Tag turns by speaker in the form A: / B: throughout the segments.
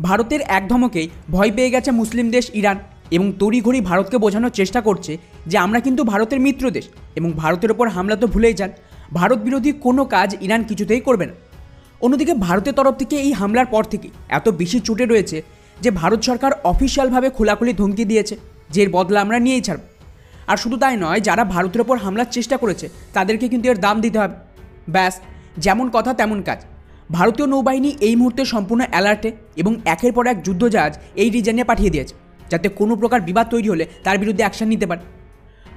A: ভারতের এক ধমকেই ভয় পেয়ে গেছে মুসলিম দেশ ইরান এবং তড়িঘড়ি ভারতকে বোঝানোর চেষ্টা করছে যে আমরা কিন্তু ভারতের মিত্র দেশ এবং ভারতের ওপর হামলা তো ভুলেই যান, ভারত বিরোধী কোনো কাজ ইরান কিছুতেই করবে না। অন্যদিকে ভারতের তরফ থেকে এই হামলার পর থেকে এত বেশি চটে রয়েছে যে ভারত সরকার অফিসিয়ালভাবে খোলাখুলি ধমকি দিয়েছে যে এর বদলা আমরা নিয়েই ছাড়ব। আর শুধু তাই নয়, যারা ভারতের ওপর হামলার চেষ্টা করেছে তাদেরকে কিন্তু এর দাম দিতে হবে। ব্যাস, যেমন কথা তেমন কাজ। ভারতীয় নৌবাহিনী এই মুহূর্তে সম্পূর্ণ অ্যালার্টে এবং একের পর এক যুদ্ধজাহাজ এই রিজনে পাঠিয়ে দিয়েছে যাতে কোনো প্রকার বিবাদ তৈরি হলে তার বিরুদ্ধে অ্যাকশন নিতে পারে।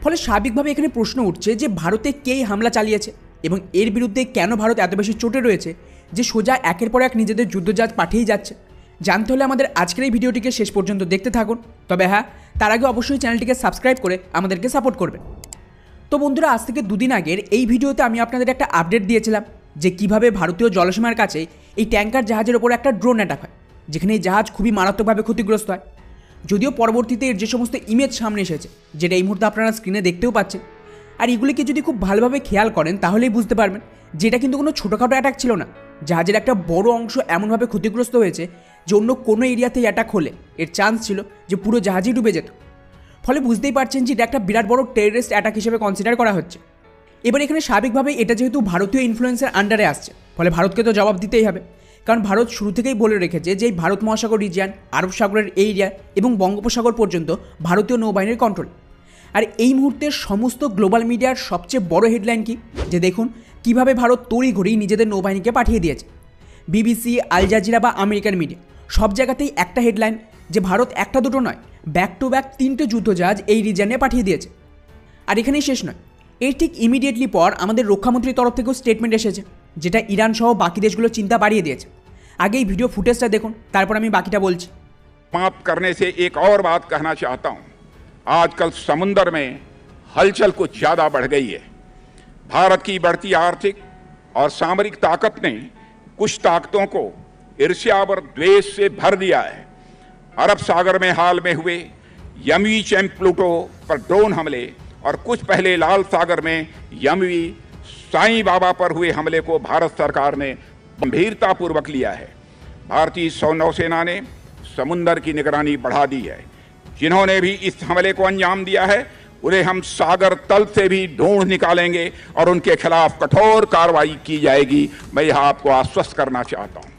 A: ফলে স্বাভাবিকভাবে এখানে প্রশ্ন উঠছে যে ভারতে কে হামলা চালিয়েছে এবং এর বিরুদ্ধে কেন ভারত এত বেশি চটে রয়েছে যে সোজা একের পর এক নিজেদের যুদ্ধজাহাজ পাঠিয়েই যাচ্ছে। জানতে হলে আমাদের আজকের এই ভিডিওটিকে শেষ পর্যন্ত দেখতে থাকুন। তবে হ্যাঁ, তার আগে অবশ্যই চ্যানেলটিকে সাবস্ক্রাইব করে আমাদেরকে সাপোর্ট করবেন। তো বন্ধুরা, আজ থেকে দুদিন আগের এই ভিডিওতে আমি আপনাদের একটা আপডেট দিয়েছিলাম যে কিভাবে ভারতীয় জলসীমার কাছে এই ট্যাঙ্কার জাহাজের ওপর একটা ড্রোন অ্যাটাক হয়, যেখানে এই জাহাজ খুবই মারাত্মকভাবে ক্ষতিগ্রস্ত হয়। যদিও পরবর্তীতে এর যে সমস্ত ইমেজ সামনে এসেছে, যেটা এই মুহূর্তে আপনারা স্ক্রিনে দেখতেও পাচ্ছেন, আর এগুলিকে যদি খুব ভালোভাবে খেয়াল করেন তাহলেই বুঝতে পারবেন যে এটা কিন্তু কোনো ছোটোখাটো অ্যাটাক ছিল না। জাহাজের একটা বড় অংশ এমনভাবে ক্ষতিগ্রস্ত হয়েছে যে অন্য কোনো এরিয়াতেই অ্যাটাক হলে এর চান্স ছিল যে পুরো জাহাজই ডুবে যেত। ফলে বুঝতেই পারছেন যে এটা একটা বিরাট বড় টেররিস্ট অ্যাটাক হিসেবে কনসিডার করা হচ্ছে। এবার এখানে স্বাভাবিকভাবে এটা যেহেতু ভারতীয় ইনফ্লুয়েন্সের আন্ডারে আসছে, ফলে ভারতকে তো জবাব দিতেই হবে। কারণ ভারত শুরু থেকেই বলে রেখেছে যে এই ভারত মহাসাগর রিজিয়ন, আরব সাগরের এই এরিয়া এবং বঙ্গোপসাগর পর্যন্ত ভারতীয় নৌবাহিনীর কন্ট্রোল। আর এই মুহূর্তের সমস্ত গ্লোবাল মিডিয়ার সবচেয়ে বড় হেডলাইন কি, যে দেখুন কিভাবে ভারত তড়িঘড়ি নিজেদের নৌবাহিনীকে পাঠিয়ে দিয়েছে। বিবিসি, আল জাজিরা বা আমেরিকান মিডিয়া সব জায়গাতেই একটা হেডলাইন যে ভারত একটা দুটো নয়, ব্যাক টু ব্যাক 3টে যুদ্ধজাহাজ এই রিজনে পাঠিয়ে দিয়েছে। আর এখানেই শেষ নয়, এর ঠিক ইমিডিয়েটলি পর আমাদের রক্ষামন্ত্রীর তরফ থেকেও স্টেটমেন্ট এসেছে, যেটা ইরান সহ বাকি দেশগুলোর চিন্তা বাড়িয়ে দিয়েছে। আগে এই ভিডিও ফুটেজটা দেখুন, তারপর আমি বাকিটা বলছি।
B: समाप्त करने से एक और बात कहना चाहता हूं। आजकल समुद्र में हलचल कुछ ज्यादा बढ़ गई है। भारत की बढ़ती आर्थिक और सामरिक ताकत ने कुछ ताकतों को ईर्ष्या और द्वेष से भर दिया है। अरब सागर में हाल में हुए यमवी चैंप प्लूटो पर ड्रोन हमले और कुछ पहले लाल सागर में यमवी साईं बाबा पर हुए हमले को भारत सरकार ने गंभीरतापूर्वक लिया है। भारतीय नौसेना ने समुद्र की निगरानी बढ़ा दी है। जिन्होंने भी इस हमले को अंजाम दिया है उन्हें हम सागर तल से भी ढूंढ निकालेंगे और उनके खिलाफ कठोर कार्रवाई की जाएगी। मैं यह आपको आश्वस्त करना चाहता हूं।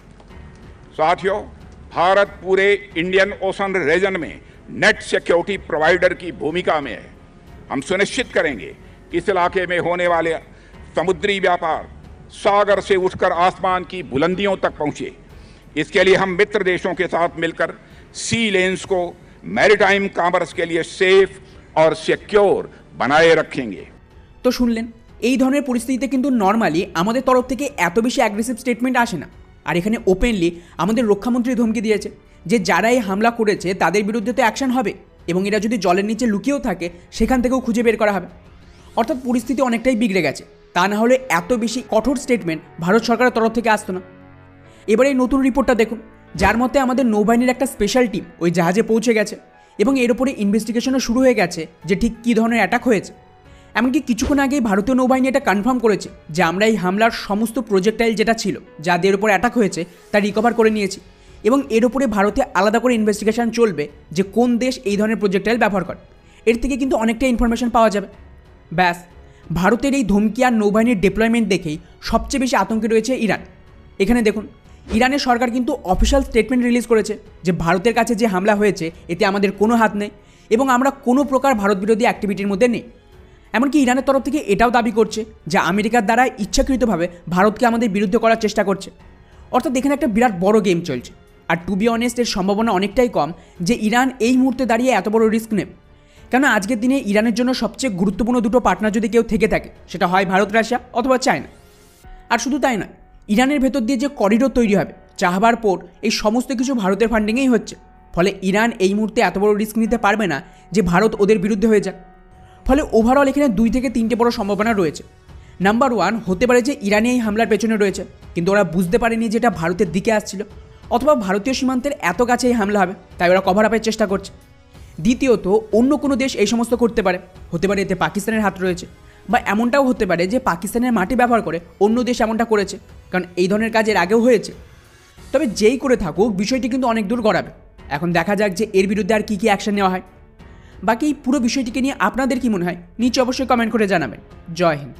B: साथियों, भारत पूरे इंडियन ओशन रीजन में नेट सिक्योरिटी प्रोवाइडर की भूमिका में है। हम सुनिश्चित करेंगे कि इस इलाके में होने वाले समुद्री व्यापार सागर से उठकर आसमान की बुलंदियों तक पहुंचे। इसके लिए हम मित्र देशों के साथ मिलकर सी लेन्स को मैरीटाइम कॉमर्स के लिए सेफ और सिक्योर बनाए रखेंगे।
A: তো শুনলেন, এই ধরনের পরিস্থিতিতে কিন্তু নর্মালি আমাদের তরফ থেকে এত বেশি অ্যাগ্রেসিভ স্টেটমেন্ট আসে না। আর এখানে ওপেনলি আমাদের রক্ষামন্ত্রী ধমকি দিয়েছে যে যারা এই হামলা করেছে তাদের বিরুদ্ধে তো অ্যাকশন হবে এবং এরা যদি জলের নিচে লুকিয়েও থাকে সেখান থেকেও খুঁজে বের করা হবে। অর্থাৎ পরিস্থিতি অনেকটাই বিগড়ে গেছে। তা না হলে এত বেশি কঠোর স্টেটমেন্ট ভারত সরকারের তরফ থেকে আসতো না। এবার এই নতুন রিপোর্টটা দেখুন, যার মতে আমাদের নৌবাহিনীর একটা স্পেশাল টিম ওই জাহাজে পৌঁছে গেছে এবং এর উপরে ইনভেস্টিগেশনও শুরু হয়ে গেছে যে ঠিক কী ধরনের অ্যাটাক হয়েছে। এমনকি কিছুক্ষণ আগেই ভারতীয় নৌবাহিনী এটা কনফার্ম করেছে যে আমরা এই হামলার সমস্ত প্রজেক্টাইল যেটা ছিল যাদের উপর অ্যাটাক হয়েছে তা রিকভার করে নিয়েছি এবং এর উপরে ভারতে আলাদা করে ইনভেস্টিগেশন চলবে যে কোন দেশ এই ধরনের প্রজেক্টাইল ব্যবহার করে। এর থেকে কিন্তু অনেকটা ইনফরমেশন পাওয়া যাবে। ব্যাস, ভারতের এই ধমকি আর নৌবাহিনীর ডিপ্লয়মেন্ট দেখেই সবচেয়ে বেশি আতঙ্কে রয়েছে ইরান। এখানে দেখুন, ইরানের সরকার কিন্তু অফিসিয়াল স্টেটমেন্ট রিলিজ করেছে যে ভারতের কাছে যে হামলা হয়েছে এতে আমাদের কোনো হাত নেই এবং আমরা কোনো প্রকার ভারত বিরোধী অ্যাক্টিভিটির মধ্যে নেই। এমনকি ইরানের তরফ থেকে এটাও দাবি করছে যে আমেরিকার দ্বারা ইচ্ছাকৃতভাবে ভারতকে আমাদের বিরুদ্ধে করার চেষ্টা করছে। অর্থাৎ এখানে একটা বিরাট বড় গেম চলছে। আর টু বি অনেস্ট, এর সম্ভাবনা অনেকটাই কম যে ইরান এই মুহূর্তে দাঁড়িয়ে এত বড় রিস্ক নেবে। কেন আজকের দিনে ইরানের জন্য সবচেয়ে গুরুত্বপূর্ণ দুটো পার্টনার যদি কেউ থেকে থাকে সেটা হয় ভারত, রাশিয়া অথবা চায়না। আর শুধু তাই না, ইরানের ভেতর দিয়ে যে করিডোর তৈরি হবে, চাহবার পোর্ট, এই সমস্ত কিছু ভারতের ফান্ডিংয়েই হচ্ছে। ফলে ইরান এই মুহূর্তে এত বড় রিস্ক নিতে পারবে না যে ভারত ওদের বিরুদ্ধে হয়ে যায়। ফলে ওভারঅল এখানে 2 থেকে 3টে বড় সম্ভাবনা রয়েছে। নাম্বার 1 হতে পারে যে ইরানি এই হামলার পেছনে রয়েছে কিন্তু ওরা বুঝতে পারেনি যে এটা ভারতের দিকে আসছিল, অথবা ভারতীয় সীমান্তের এত কাছে এই হামলা হবে তাই ওরা কভার আপের চেষ্টা করছে। দ্বিতীয়ত, অন্য কোনো দেশ এই সমস্ত করতে পারে, হতে পারে এতে পাকিস্তানের হাত রয়েছে, বা এমনটাও হতে পারে যে পাকিস্তানের মাটি ব্যবহার করে অন্য দেশ এমনটা করেছে, কারণ এই ধরনের কাজ এর আগেও হয়েছে। তবে যেই করে থাকুক বিষয়টি কিন্তু অনেক দূর গড়াবে। এখন দেখা যাক যে এর বিরুদ্ধে আর কী কী অ্যাকশন নেওয়া হয়। বাকি এই পুরো বিষয়টিকে নিয়ে আপনাদের কি মনে হয় নিচে অবশ্যই কমেন্ট করে জানাবেন। জয় হিন্দ।